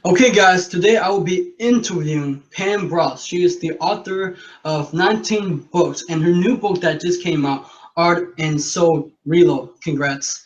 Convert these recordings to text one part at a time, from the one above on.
Okay, guys, today I will be interviewing Pam Grout. She is the author of 19 books, and her new book that just came out, Art and Soul Reload. Congrats.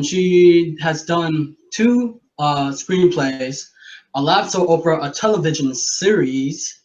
She has done two screenplays, a live soap opera, a television series,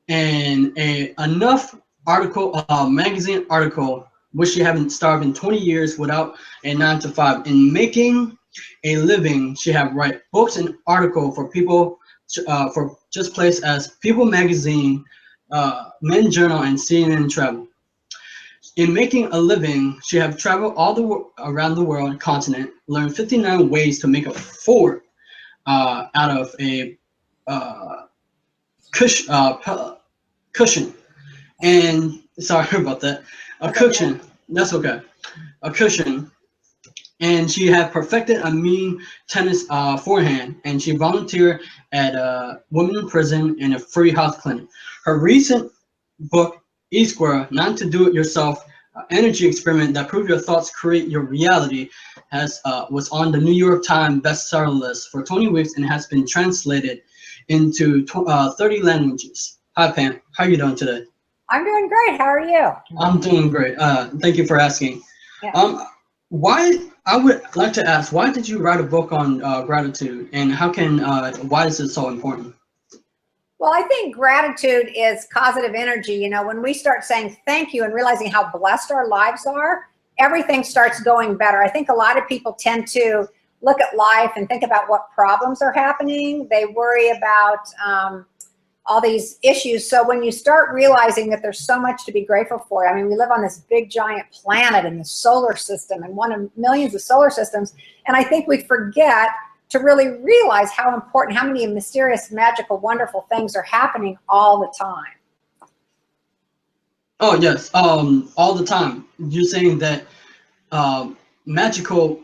and enough magazine article, which she haven't starved in 20 years without a 9 to 5. In making a living, she have write books and article for people for just placed as People Magazine, Men Journal, and CNN Travel. In making a living, she have traveled around the world continent, learned 59 ways to make a fort out of a cushion. And sorry about that. A cushion. That's okay. A cushion. And she had perfected a mean tennis forehand, and she volunteered at a women's prison and a free house clinic. Her recent book, E-Square, Not to Do It Yourself, Energy Experiment That Prove Your Thoughts Create Your Reality, was on the New York Times bestseller list for 20 weeks and has been translated into 30 languages. Hi, Pam. How are you doing today? I'm doing great. How are you? I'm doing great. Thank you for asking. Yeah. I would like to ask, why did you write a book on gratitude, and why is it so important? Well, I think gratitude is positive energy. You know, when we start saying thank you and realizing how blessed our lives are, everything starts going better. I think a lot of people tend to look at life and think about what problems are happening. They worry about all these issues. So when you start realizing that there's so much to be grateful for, I mean, we live on this big giant planet in the solar system and one of millions of solar systems. And I think we forget to really realize how important, how many mysterious, magical, wonderful things are happening all the time. Oh, yes. All the time. You're saying that magical,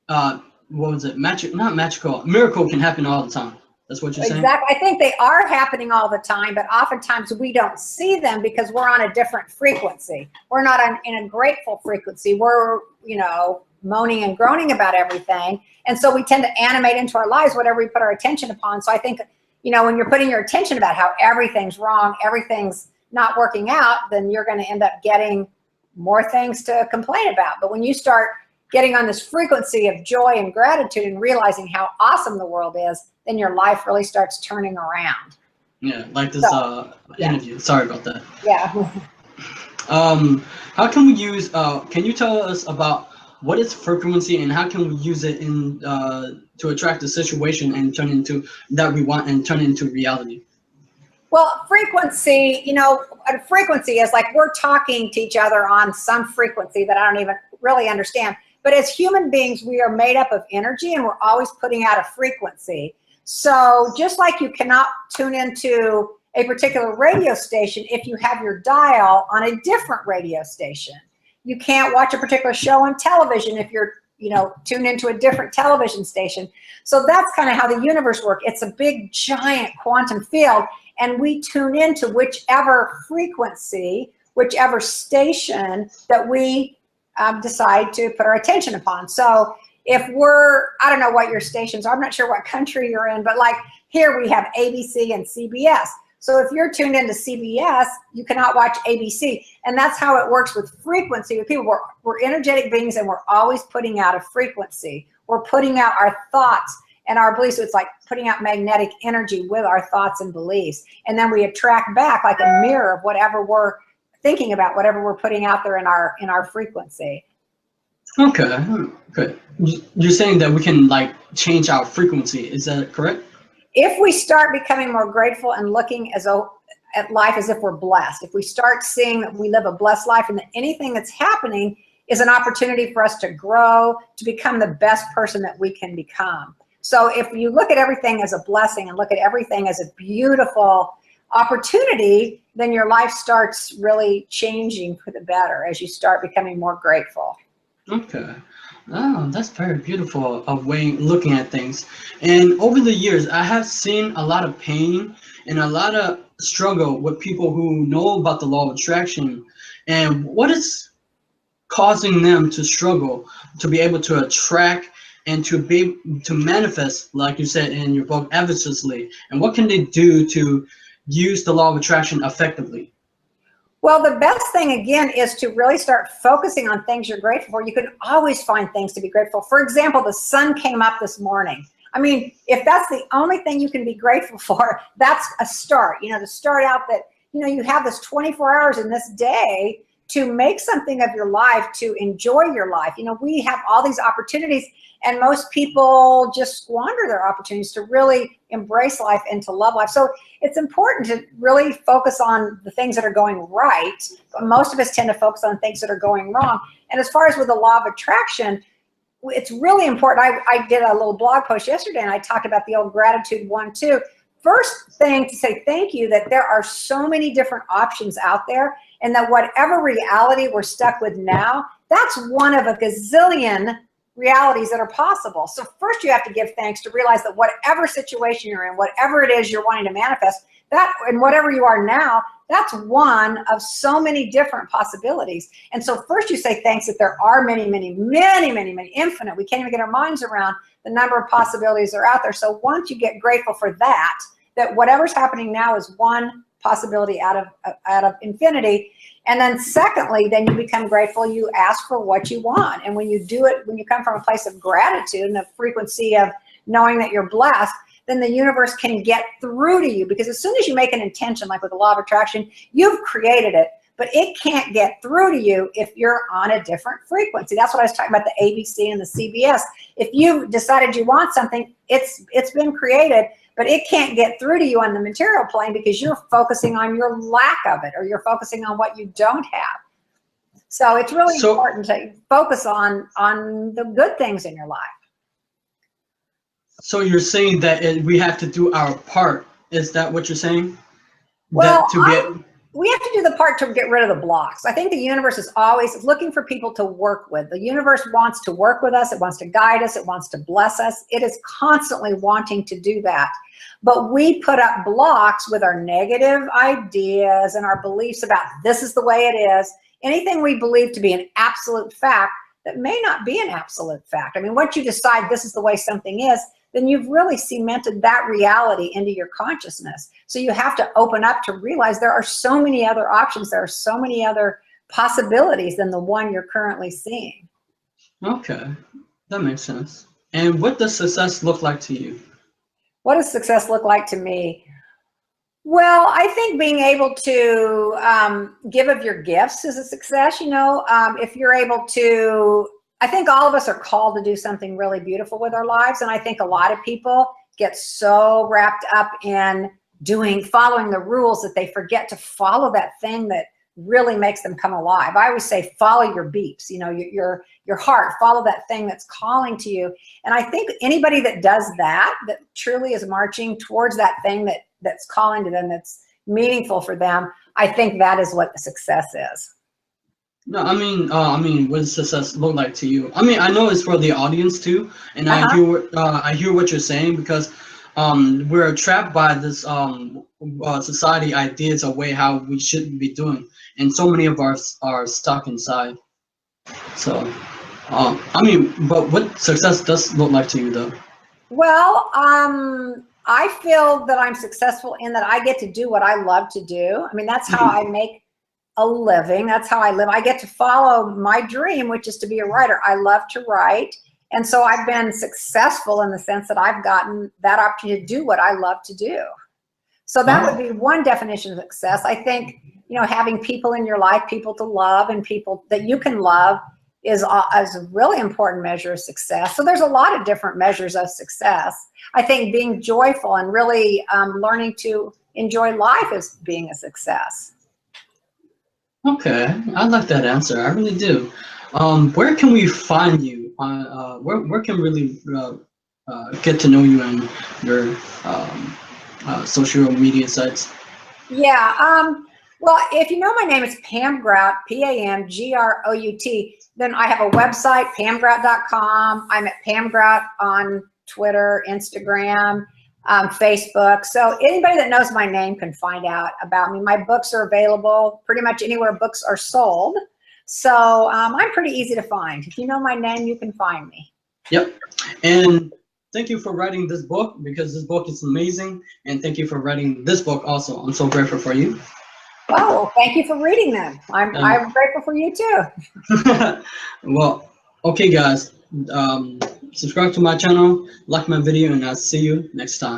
what was it? Not magical, miracle can happen all the time. That's what you're saying? Exactly. I think they are happening all the time, but oftentimes we don't see them because we're on a different frequency. We're not in a grateful frequency. We're, you know, moaning and groaning about everything. And so we tend to animate into our lives whatever we put our attention upon. So I think, you know, when you're putting your attention about how everything's wrong, everything's not working out, then you're going to end up getting more things to complain about. But when you start getting on this frequency of joy and gratitude and realizing how awesome the world is, then your life really starts turning around. Yeah, like this interview. Sorry about that. Yeah. How can we use, can you tell us about what is frequency and how can we use it in to attract a situation and turn into that we want and turn into reality? Well, frequency, you know, a frequency is like we're talking to each other on some frequency that I don't even really understand. But as human beings, we are made up of energy and we're always putting out a frequency. So just like you cannot tune into a particular radio station if you have your dial on a different radio station. You can't watch a particular show on television if you're, you know, tuned into a different television station. So that's kind of how the universe works. It's a big, giant quantum field, and we tune into whichever frequency, whichever station that we decide to put our attention upon. So if we're, I don't know what your stations are, I'm not sure what country you're in, but like here we have ABC and CBS. So if you're tuned into CBS, you cannot watch ABC. And that's how it works with frequency. With people, we're energetic beings and we're always putting out a frequency. We're putting out our thoughts and our beliefs. So it's like putting out magnetic energy with our thoughts and beliefs. And then we attract back like a mirror of whatever we're thinking about, whatever we're putting out there in our frequency. Okay, good. You're saying that we can like change our frequency. Is that correct? If we start becoming more grateful and looking at life as if we're blessed, if we start seeing that we live a blessed life and that anything that's happening is an opportunity for us to grow, to become the best person that we can become. So if you look at everything as a blessing and look at everything as a beautiful opportunity, then your life starts really changing for the better as you start becoming more grateful. Okay. Oh, that's very beautiful of way looking at things. And over the years, I have seen a lot of pain and a lot of struggle with people who know about the law of attraction. And what is causing them to struggle to be able to attract and to manifest, like you said in your book, effortlessly? And what can they do to use the law of attraction effectively? Well, the best thing, again, is to really start focusing on things you're grateful for. You can always find things to be grateful for. For example, the sun came up this morning. I mean, if that's the only thing you can be grateful for, that's a start, to start out that, you have this 24 hours in this day to make something of your life, to enjoy your life. We have all these opportunities, and most people just squander their opportunities to really embrace life and to love life. So it's important to really focus on the things that are going right, but most of us tend to focus on things that are going wrong. And as far as with the law of attraction, it's really important. I did a little blog post yesterday, and I talked about the old gratitude 1-2. First thing to say thank you, that there are so many different options out there, and that whatever reality we're stuck with now, that's one of a gazillion realities that are possible. So first you have to give thanks to realize that whatever situation you're in, whatever it is you're wanting to manifest, that and whatever you are now, that's one of so many different possibilities. And so first you say thanks that there are many, many, many, many, many, infinite. We can't even get our minds around the number of possibilities that are out there. So once you get grateful for that whatever's happening now is one possibility out of infinity. And then secondly, then you become grateful, you ask for what you want. And when you do it, when you come from a place of gratitude and a frequency of knowing that you're blessed, then the universe can get through to you. Because as soon as you make an intention, like with the law of attraction, you've created it, but it can't get through to you if you're on a different frequency. That's what I was talking about, the ABC and the CBS. If you've decided you want something, it's been created, but it can't get through to you on the material plane because you're focusing on your lack of it, or you're focusing on what you don't have. So it's really important to focus on the good things in your life. So you're saying that we have to do our part. Is that what you're saying? Well, we have to do the part to get rid of the blocks. I think the universe is always looking for people to work with. The universe wants to work with us. It wants to guide us. It wants to bless us. It is constantly wanting to do that. But we put up blocks with our negative ideas and our beliefs about this is the way it is. Anything we believe to be an absolute fact that may not be an absolute fact. I mean, once you decide this is the way something is, then you've really cemented that reality into your consciousness. So you have to open up to realize there are so many other options. There are so many other possibilities than the one you're currently seeing. Okay, that makes sense. And what does success look like to you? What does success look like to me? Well, I think being able to give of your gifts is a success. If you're able to, I think all of us are called to do something really beautiful with our lives. And I think a lot of people get so wrapped up in following the rules that they forget to follow that thing that really makes them come alive. I always say, follow your beeps, your heart, follow that thing that's calling to you. And I think anybody that does that truly is marching towards that thing that's calling to them, that's meaningful for them, I think that is what the success is. No, I mean, what does success look like to you? I mean, I know it's for the audience too, and I hear what you're saying, because we're trapped by this society ideas of way how we should be doing, and so many of us are stuck inside. So, I mean, but what success does look like to you, though? Well, I feel that I'm successful in that I get to do what I love to do. I mean, that's how I make a living. That's how I live. I get to follow my dream, which is to be a writer. I love to write. And so I've been successful in the sense that I've gotten that opportunity to do what I love to do. So that would be one definition of success. I think, having people in your life, people to love, and people that you can love is a really important measure of success. So there's a lot of different measures of success. I think being joyful and really learning to enjoy life is being a success. Okay, I like that answer. I really do. Where can we find you? Where can we really get to know you and your social media sites? Yeah. Well, if you know my name, it's Pam Grout, Pamgrout. Then I have a website, pamgrout.com. I'm at Pam Grout on Twitter, Instagram, Facebook. So anybody that knows my name can find out about me. My books are available pretty much anywhere books are sold. So I'm pretty easy to find. If you know my name, you can find me. Yep. And thank you for writing this book, because this book is amazing. And thank you for writing this book also. I'm so grateful for you. Well, thank you for reading them. I'm grateful for you too. Well, okay, guys. Subscribe to my channel, like my video, and I'll see you next time.